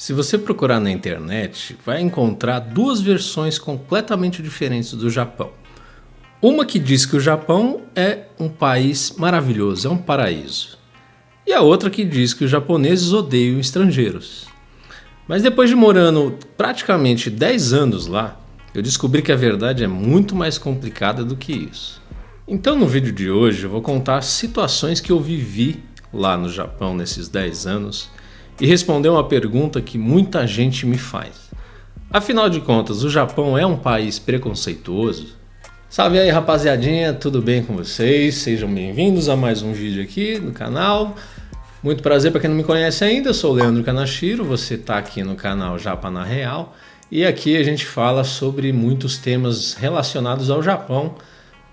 Se você procurar na internet, vai encontrar duas versões completamente diferentes do Japão. Uma que diz que o Japão é um país maravilhoso, é um paraíso. E a outra que diz que os japoneses odeiam estrangeiros. Mas depois de morando praticamente 10 anos lá, eu descobri que a verdade é muito mais complicada do que isso. Então no vídeo de hoje eu vou contar situações que eu vivi lá no Japão nesses 10 anos e responder uma pergunta que muita gente me faz. Afinal de contas, o Japão é um país preconceituoso? Salve aí, rapaziadinha, tudo bem com vocês? Sejam bem-vindos a mais um vídeo aqui no canal. Muito prazer, para quem não me conhece ainda, eu sou o Leandro Kanashiro, você está aqui no canal Japa na Real e aqui a gente fala sobre muitos temas relacionados ao Japão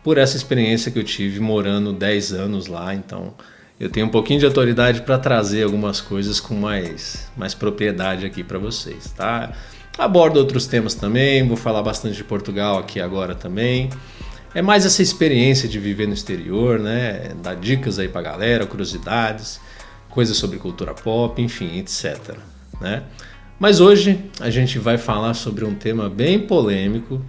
por essa experiência que eu tive morando 10 anos lá, então eu tenho um pouquinho de autoridade para trazer algumas coisas com mais propriedade aqui para vocês, tá? Abordo outros temas também, vou falar bastante de Portugal aqui agora também. É mais essa experiência de viver no exterior, né? Dar dicas aí pra galera, curiosidades, coisas sobre cultura pop, enfim, etc, né? Mas hoje a gente vai falar sobre um tema bem polêmico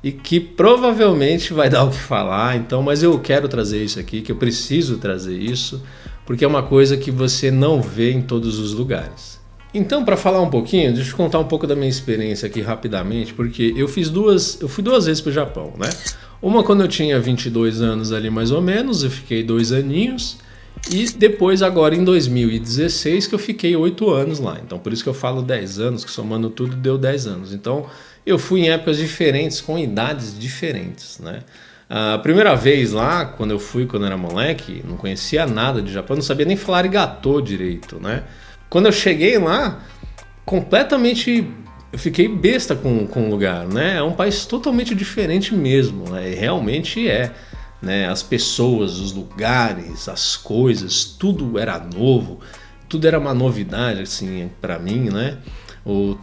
e que provavelmente vai dar o que falar, então, mas eu quero trazer isso aqui, que eu preciso trazer isso, porque é uma coisa que você não vê em todos os lugares. Então, para falar um pouquinho, deixa eu contar um pouco da minha experiência aqui rapidamente, porque eu fui duas vezes para o Japão, né? Uma quando eu tinha 22 anos ali mais ou menos, eu fiquei 2 aninhos, e depois agora em 2016 que eu fiquei 8 anos lá. Então por isso que eu falo 10 anos, que somando tudo deu 10 anos. Então eu fui em épocas diferentes, com idades diferentes, né? A primeira vez lá, quando eu era moleque, não conhecia nada de Japão, não sabia nem falar arigatô direito, né? Quando eu cheguei lá, completamente eu fiquei besta com o lugar, né? É um país totalmente diferente mesmo, né? Realmente é, né? As pessoas, os lugares, as coisas, tudo era novo, tudo era uma novidade assim para mim, né? Os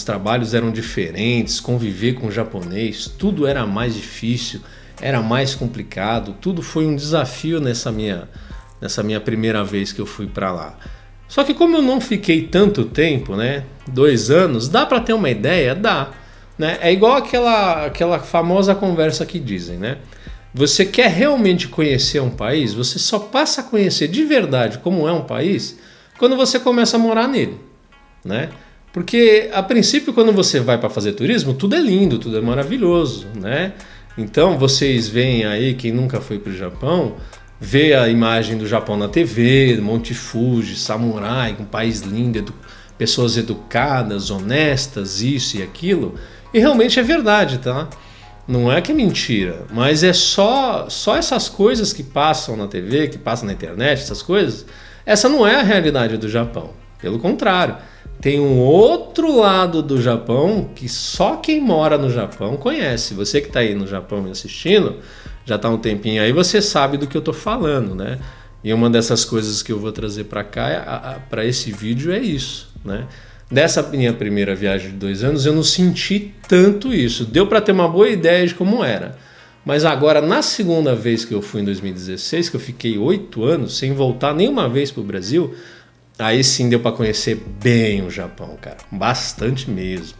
trabalhos eram diferentes, conviver com o japonês, tudo era mais difícil, era mais complicado, tudo foi um desafio nessa minha primeira vez que eu fui para lá. Só que como eu não fiquei tanto tempo, né, 2 anos, dá para ter uma ideia? Dá, né? É igual aquela famosa conversa que dizem, né? Você quer realmente conhecer um país, você só passa a conhecer de verdade como é um país quando você começa a morar nele, né? Porque a princípio quando você vai para fazer turismo, tudo é lindo, tudo é maravilhoso, né? Então vocês veem aí, quem nunca foi para o Japão, vê a imagem do Japão na TV, Monte Fuji, samurai, um país lindo, pessoas educadas, honestas, isso e aquilo, e realmente é verdade, tá? Não é que é mentira, mas é só essas coisas que passam na TV, que passam na internet, essas coisas, essa não é a realidade do Japão, pelo contrário. Tem um outro lado do Japão que só quem mora no Japão conhece. Você que está aí no Japão me assistindo, já está um tempinho aí, você sabe do que eu estou falando, né? E uma dessas coisas que eu vou trazer para cá, para esse vídeo, é isso, né? Dessa minha primeira viagem de 2 anos, eu não senti tanto isso. Deu para ter uma boa ideia de como era. Mas agora, na segunda vez que eu fui em 2016, que eu fiquei 8 anos sem voltar nenhuma vez para o Brasil, aí sim deu para conhecer bem o Japão, cara. Bastante mesmo.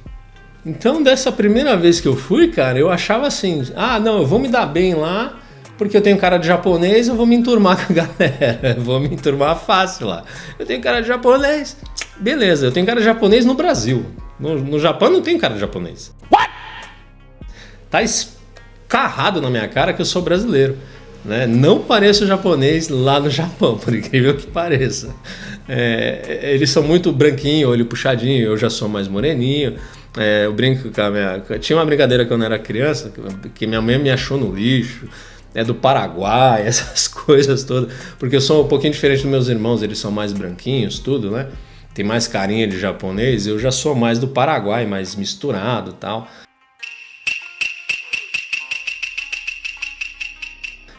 Então, dessa primeira vez que eu fui, cara, eu achava assim, não, eu vou me dar bem lá, porque eu tenho cara de japonês, eu vou me enturmar com a galera, eu vou me enturmar fácil lá. Eu tenho cara de japonês, beleza, eu tenho cara de japonês no Brasil. No Japão não tenho cara de japonês. What? Tá escarrado na minha cara que eu sou brasileiro, né? Não pareço japonês lá no Japão, por incrível que pareça. Eles são muito branquinho, olho puxadinho, eu já sou mais moreninho. Eu brinco com tinha uma brincadeira quando eu era criança, que minha mãe me achou no lixo, do Paraguai, essas coisas todas, porque eu sou um pouquinho diferente dos meus irmãos, eles são mais branquinhos, tudo, né? Tem mais carinha de japonês, eu já sou mais do Paraguai, mais misturado e tal.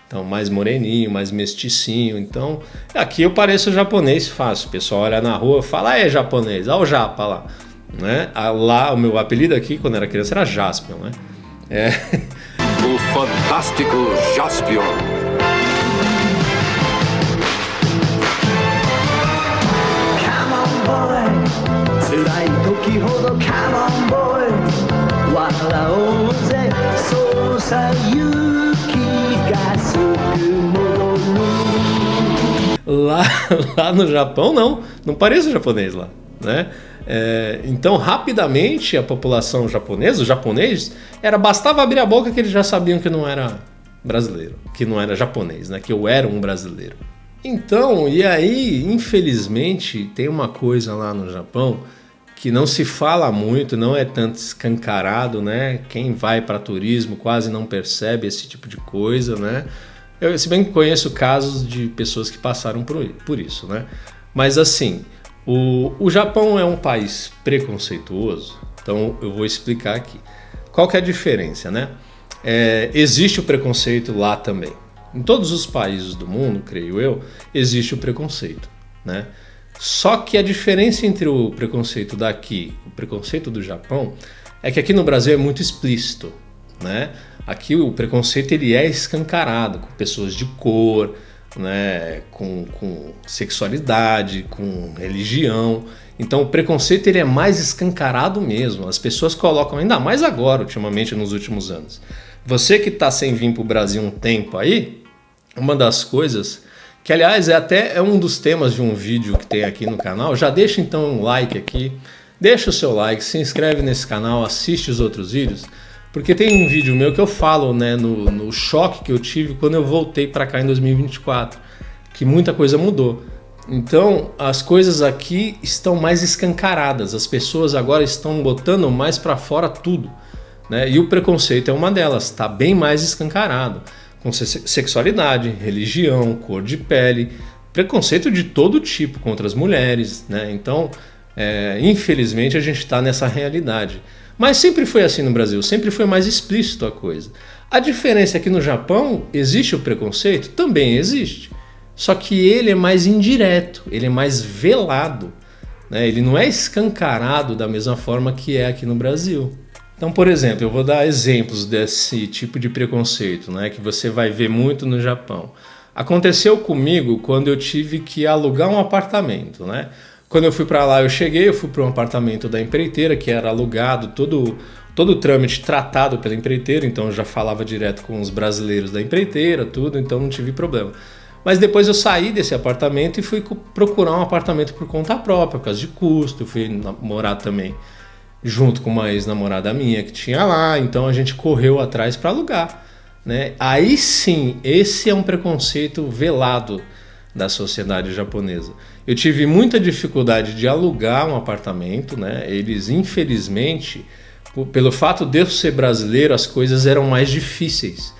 Então, mais moreninho, mais mesticinho. Então, aqui eu pareço japonês fácil. O pessoal olha na rua e fala, é japonês, olha o japa lá. Né? Lá, o meu apelido aqui, quando era criança, era Jaspion, né? O fantástico Jaspion. Come on, boy. 辛い時ほどカモンボーイ笑おうぜそうさ勇気がすぐ戻る Lá no Japão não pareço japonês lá, né? Então rapidamente a população japonesa, o japonês, bastava abrir a boca que eles já sabiam que não era brasileiro, que não era japonês, né? Que eu era um brasileiro. Então, e aí, infelizmente, tem uma coisa lá no Japão que não se fala muito, não é tanto escancarado, né? Quem vai para turismo quase não percebe esse tipo de coisa, né? Eu, se bem que conheço casos de pessoas que passaram por isso, né? Mas assim, o Japão é um país preconceituoso, então eu vou explicar aqui. Qual que é a diferença, né? Existe o preconceito lá também. Em todos os países do mundo, creio eu, existe o preconceito, né? Só que a diferença entre o preconceito daqui e o preconceito do Japão é que aqui no Brasil é muito explícito, né? Aqui o preconceito ele é escancarado, com pessoas de cor, né? com sexualidade, com religião. Então o preconceito ele é mais escancarado mesmo. As pessoas colocam, ainda mais agora, ultimamente, nos últimos anos. Você que está sem vir para o Brasil um tempo aí, uma das coisas, que aliás é um dos temas de um vídeo que tem aqui no canal, já deixa então um like aqui, deixa o seu like, se inscreve nesse canal, assiste os outros vídeos, porque tem um vídeo meu que eu falo, né, no choque que eu tive quando eu voltei para cá em 2024, que muita coisa mudou. Então as coisas aqui estão mais escancaradas, as pessoas agora estão botando mais para fora tudo, né? E o preconceito é uma delas, está bem mais escancarado, com sexualidade, religião, cor de pele, preconceito de todo tipo contra as mulheres, né? Então, infelizmente a gente está nessa realidade. Mas sempre foi assim no Brasil, sempre foi mais explícito a coisa. A diferença é que no Japão existe o preconceito? Também existe. Só que ele é mais indireto, ele é mais velado, né? Ele não é escancarado da mesma forma que é aqui no Brasil. Então, por exemplo, eu vou dar exemplos desse tipo de preconceito, né, que você vai ver muito no Japão. Aconteceu comigo quando eu tive que alugar um apartamento, né? Quando eu fui para lá, eu fui para um apartamento da empreiteira, que era alugado, todo o trâmite tratado pela empreiteira, então eu já falava direto com os brasileiros da empreiteira, tudo, então não tive problema. Mas depois eu saí desse apartamento e fui procurar um apartamento por conta própria, por causa de custo, eu fui morar também junto com uma ex-namorada minha que tinha lá, então a gente correu atrás para alugar, né? Aí sim, esse é um preconceito velado da sociedade japonesa. Eu tive muita dificuldade de alugar um apartamento, né? Eles, infelizmente, pelo fato de eu ser brasileiro, as coisas eram mais difíceis.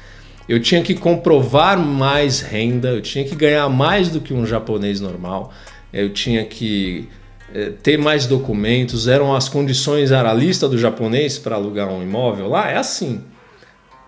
Eu tinha que comprovar mais renda, eu tinha que ganhar mais do que um japonês normal, eu tinha que ter mais documentos, as condições, era a lista do japonês para alugar um imóvel lá, é assim.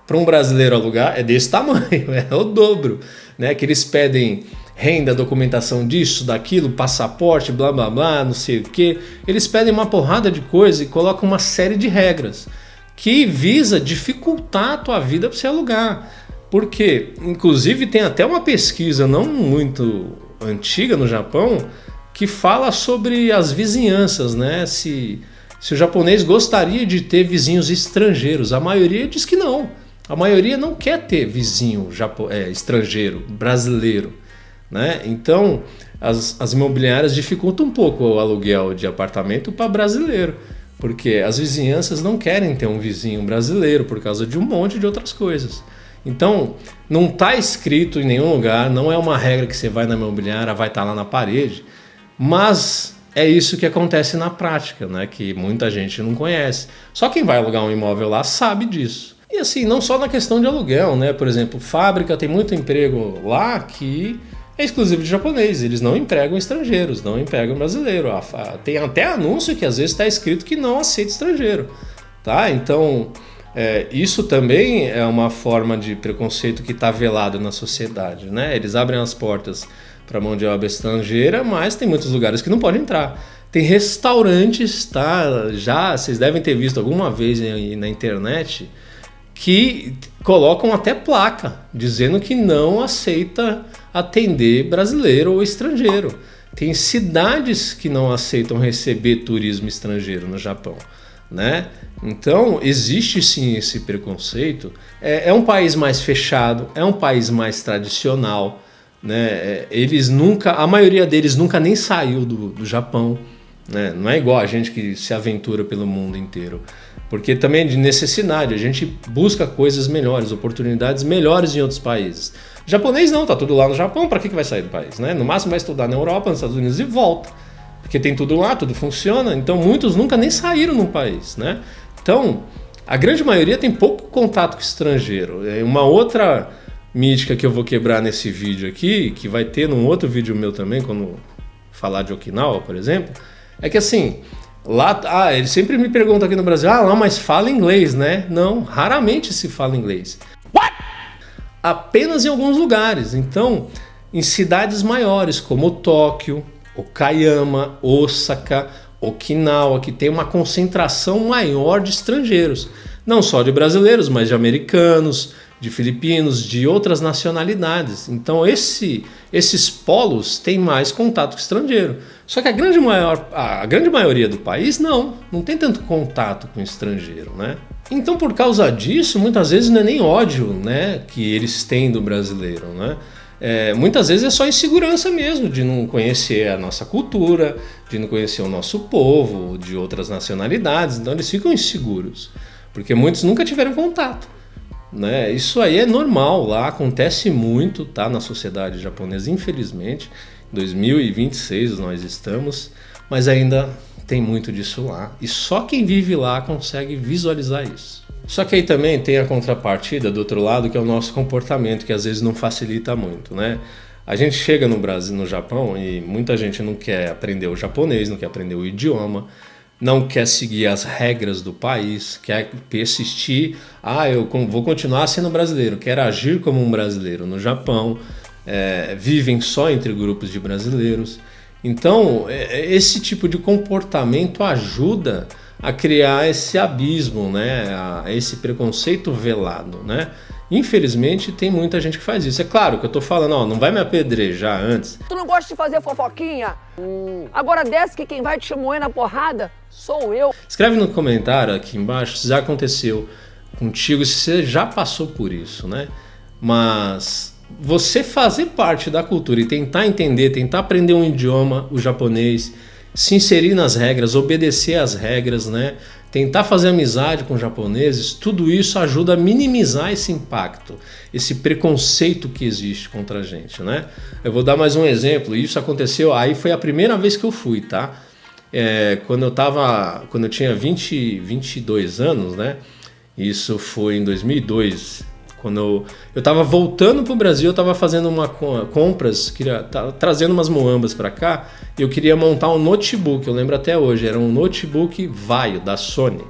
Para um brasileiro alugar é desse tamanho, é o dobro, né? Que eles pedem renda, documentação disso, daquilo, passaporte, blá blá blá, não sei o que. Eles pedem uma porrada de coisa e colocam uma série de regras que visa dificultar a tua vida para você alugar. Porque, inclusive, tem até uma pesquisa não muito antiga no Japão que fala sobre as vizinhanças, né? Se o japonês gostaria de ter vizinhos estrangeiros. A maioria diz que não. A maioria não quer ter vizinho estrangeiro, brasileiro, né? Então, as imobiliárias dificultam um pouco o aluguel de apartamento para brasileiro, porque as vizinhanças não querem ter um vizinho brasileiro por causa de um monte de outras coisas. Então, não está escrito em nenhum lugar, não é uma regra que você vai na imobiliária, vai estar lá na parede, mas é isso que acontece na prática, né? Que muita gente não conhece. Só quem vai alugar um imóvel lá sabe disso. E assim, não só na questão de aluguel, né? Por exemplo, fábrica tem muito emprego lá que é exclusivo de japonês. Eles não empregam estrangeiros, não empregam brasileiro. Tem até anúncio que às vezes está escrito que não aceita estrangeiro, tá? Então, isso também é uma forma de preconceito que está velado na sociedade, né? Eles abrem as portas para mão de obra estrangeira, mas tem muitos lugares que não pode entrar. Tem restaurantes, tá? Já vocês devem ter visto alguma vez na internet que colocam até placa dizendo que não aceita atender brasileiro ou estrangeiro. Tem cidades que não aceitam receber turismo estrangeiro no Japão, né? Então existe sim esse preconceito. É um país mais fechado, é um país mais tradicional, né? A maioria deles nunca nem saiu do Japão, né? Não é igual a gente que se aventura pelo mundo inteiro, porque também é de necessidade, a gente busca coisas melhores, oportunidades melhores em outros países. Japonês não, tá tudo lá no Japão, para que vai sair do país, né? No máximo vai estudar na Europa, nos Estados Unidos e volta, porque tem tudo lá, tudo funciona. Então muitos nunca nem saíram no país, né? Então a grande maioria tem pouco contato com o estrangeiro. Uma outra mítica que eu vou quebrar nesse vídeo aqui, que vai ter num outro vídeo meu também, quando falar de Okinawa, por exemplo, é que assim, lá, eles sempre me perguntam aqui no Brasil, lá, mas fala inglês, né? Não, raramente se fala inglês. What? Apenas em alguns lugares. Então, em cidades maiores como Tóquio, Okayama, Osaka, Okinawa, que tem uma concentração maior de estrangeiros. Não só de brasileiros, mas de americanos, de filipinos, de outras nacionalidades. Então esses polos têm mais contato com o estrangeiro. Só que a grande maioria do país não tem tanto contato com o estrangeiro, né? Então por causa disso, muitas vezes não é nem ódio, né, que eles têm do brasileiro, né? Muitas vezes é só insegurança mesmo, de não conhecer a nossa cultura, de não conhecer o nosso povo, de outras nacionalidades. Então eles ficam inseguros, porque muitos nunca tiveram contato, né? Isso aí é normal lá, acontece muito, tá, na sociedade japonesa, infelizmente. Em 2026 nós estamos, mas ainda tem muito disso lá, e só quem vive lá consegue visualizar isso. Só que aí também tem a contrapartida do outro lado, que é o nosso comportamento, que às vezes não facilita muito, né? A gente chega no Brasil, no Japão, e muita gente não quer aprender o japonês, não quer aprender o idioma, não quer seguir as regras do país, quer persistir, eu vou continuar sendo brasileiro, quero agir como um brasileiro no Japão, vivem só entre grupos de brasileiros. Então, esse tipo de comportamento ajuda a criar esse abismo, né? Esse preconceito velado, né? Infelizmente, tem muita gente que faz isso. É claro que eu tô falando, não vai me apedrejar antes. Tu não gosta de fazer fofoquinha? Agora desce que quem vai te moer na porrada sou eu. Escreve no comentário aqui embaixo se já aconteceu contigo, se você já passou por isso, né? Mas você fazer parte da cultura e tentar entender, tentar aprender um idioma, o japonês, se inserir nas regras, obedecer às regras, né? Tentar fazer amizade com japoneses, tudo isso ajuda a minimizar esse impacto, esse preconceito que existe contra a gente, né? Eu vou dar mais um exemplo. Isso aconteceu, aí foi a primeira vez que eu fui, tá? Quando eu tinha 22 anos, né? Isso foi em 2002. Quando eu estava voltando para o Brasil, eu estava fazendo compras, trazendo umas muambas para cá, e eu queria montar um notebook, eu lembro até hoje, era um notebook Vaio, da Sony.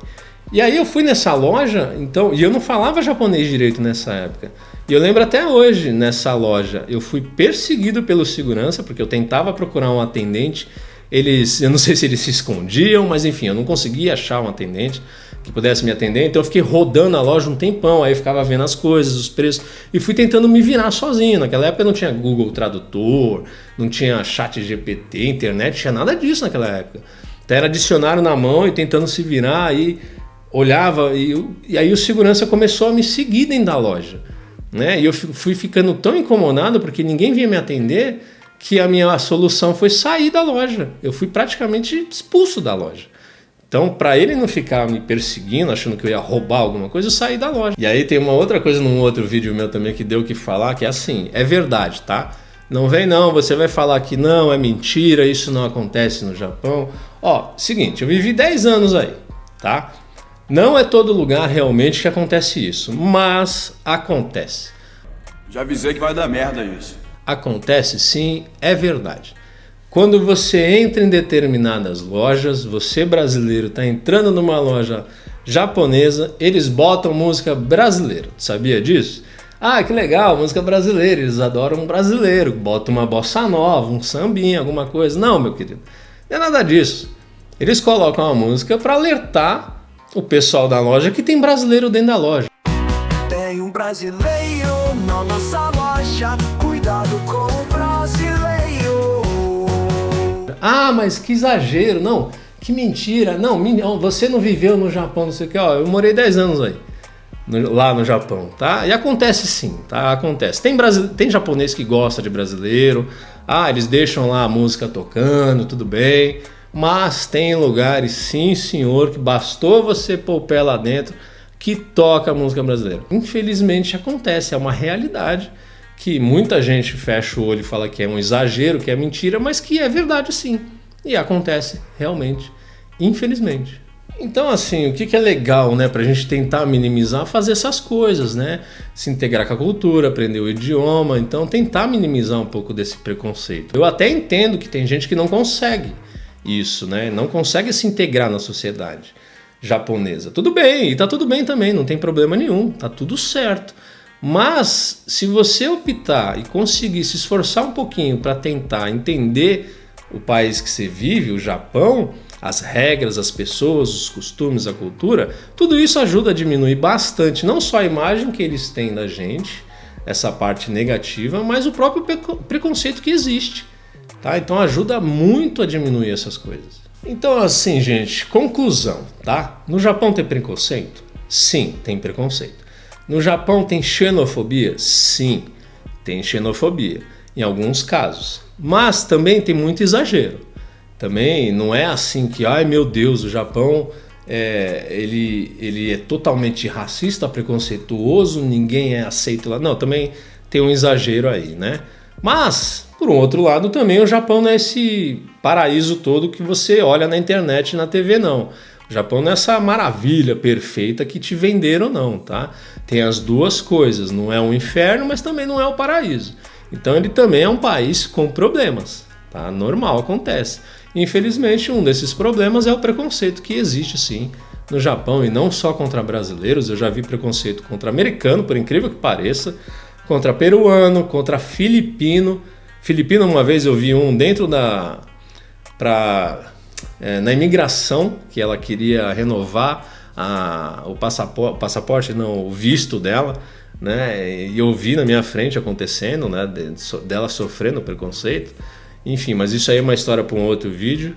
E aí eu fui nessa loja, e eu não falava japonês direito nessa época. E eu lembro até hoje, nessa loja, eu fui perseguido pelo segurança, porque eu tentava procurar um atendente, eu não sei se eles se escondiam, mas enfim, eu não conseguia achar um atendente que pudesse me atender, então eu fiquei rodando a loja um tempão, aí eu ficava vendo as coisas, os preços, e fui tentando me virar sozinho. Naquela época não tinha Google Tradutor, não tinha chat GPT, internet, não tinha nada disso naquela época. Então era dicionário na mão e tentando se virar, aí olhava, e aí o segurança começou a me seguir dentro da loja, né? E eu fui ficando tão incomodado porque ninguém vinha me atender, que a minha solução foi sair da loja. Eu fui praticamente expulso da loja. Então, para ele não ficar me perseguindo, achando que eu ia roubar alguma coisa, eu saí da loja. E aí tem uma outra coisa num outro vídeo meu também que deu o que falar, que é assim, é verdade, tá? Não vem não, você vai falar que não, é mentira, isso não acontece no Japão. Seguinte, eu vivi 10 anos aí, tá? Não é todo lugar realmente que acontece isso, mas acontece. Já avisei que vai dar merda isso. Acontece sim, é verdade. Quando você entra em determinadas lojas, você brasileiro está entrando numa loja japonesa, eles botam música brasileira. Tu sabia disso? Que legal, música brasileira, eles adoram um brasileiro. Botam uma bossa nova, um sambinha, alguma coisa. Não, meu querido, não é nada disso. Eles colocam a música para alertar o pessoal da loja que tem brasileiro dentro da loja. Tem um brasileiro na nossa loja, cuidado com o brasileiro. Ah, mas que exagero, não, que mentira, não, você não viveu no Japão, não sei o que, ó, eu morei 10 anos aí, lá no Japão, tá? E acontece sim, tá? Acontece. Tem japonês que gosta de brasileiro, eles deixam lá a música tocando, tudo bem, mas tem lugares, sim senhor, que bastou você pôr o pé lá dentro, que toca a música brasileira. Infelizmente acontece, é uma realidade que muita gente fecha o olho e fala que é um exagero, que é mentira, mas que é verdade sim. E acontece realmente, infelizmente. Então assim, o que é legal, né, pra gente tentar minimizar, fazer essas coisas, né? Se integrar com a cultura, aprender o idioma, então tentar minimizar um pouco desse preconceito. Eu até entendo que tem gente que não consegue isso, né? Não consegue se integrar na sociedade japonesa. Tudo bem, e tá tudo bem também, não tem problema nenhum, tá tudo certo. Mas se você optar e conseguir se esforçar um pouquinho para tentar entender o país que você vive, o Japão, as regras, as pessoas, os costumes, a cultura, tudo isso ajuda a diminuir bastante, não só a imagem que eles têm da gente, essa parte negativa, mas o próprio preconceito que existe, tá? Então ajuda muito a diminuir essas coisas. Então assim, gente, conclusão, tá? No Japão tem preconceito? Sim, tem preconceito. No Japão tem xenofobia? Sim, tem xenofobia, em alguns casos. Mas também tem muito exagero. Também não é assim que, ai meu Deus, o Japão ele é totalmente racista, preconceituoso, ninguém é aceito lá. Não, também tem um exagero aí, né? Mas, por um outro lado, também o Japão não é esse paraíso todo que você olha na internet e na TV, não. O Japão não é essa maravilha perfeita que te venderam, não, tá? Tem as duas coisas, não é um inferno, mas também não é o paraíso. Então ele também é um país com problemas, tá? Normal, acontece. Infelizmente, um desses problemas é o preconceito que existe, sim, no Japão, e não só contra brasileiros. Eu já vi preconceito contra americano, por incrível que pareça, contra peruano, contra filipino. Filipino, uma vez eu vi um dentro na imigração, que ela queria renovar o passaporte, não, o visto dela, né? E eu vi na minha frente acontecendo, né? Dela sofrendo preconceito. Enfim, mas isso aí é uma história para um outro vídeo.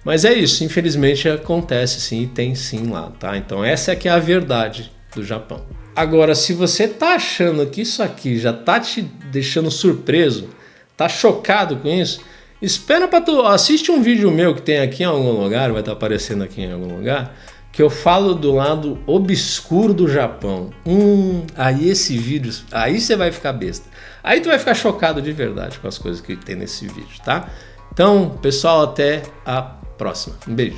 Mas é isso, infelizmente acontece sim, e tem sim lá, tá? Então essa é que é a verdade do Japão. Agora, se você tá achando que isso aqui já tá te deixando surpreso, tá chocado com isso, espera para tu, assiste um vídeo meu que tem aqui em algum lugar, vai estar aparecendo aqui em algum lugar, que eu falo do lado obscuro do Japão. Aí esse vídeo, aí você vai ficar besta. Aí tu vai ficar chocado de verdade com as coisas que tem nesse vídeo, tá? Então, pessoal, até a próxima. Um beijo.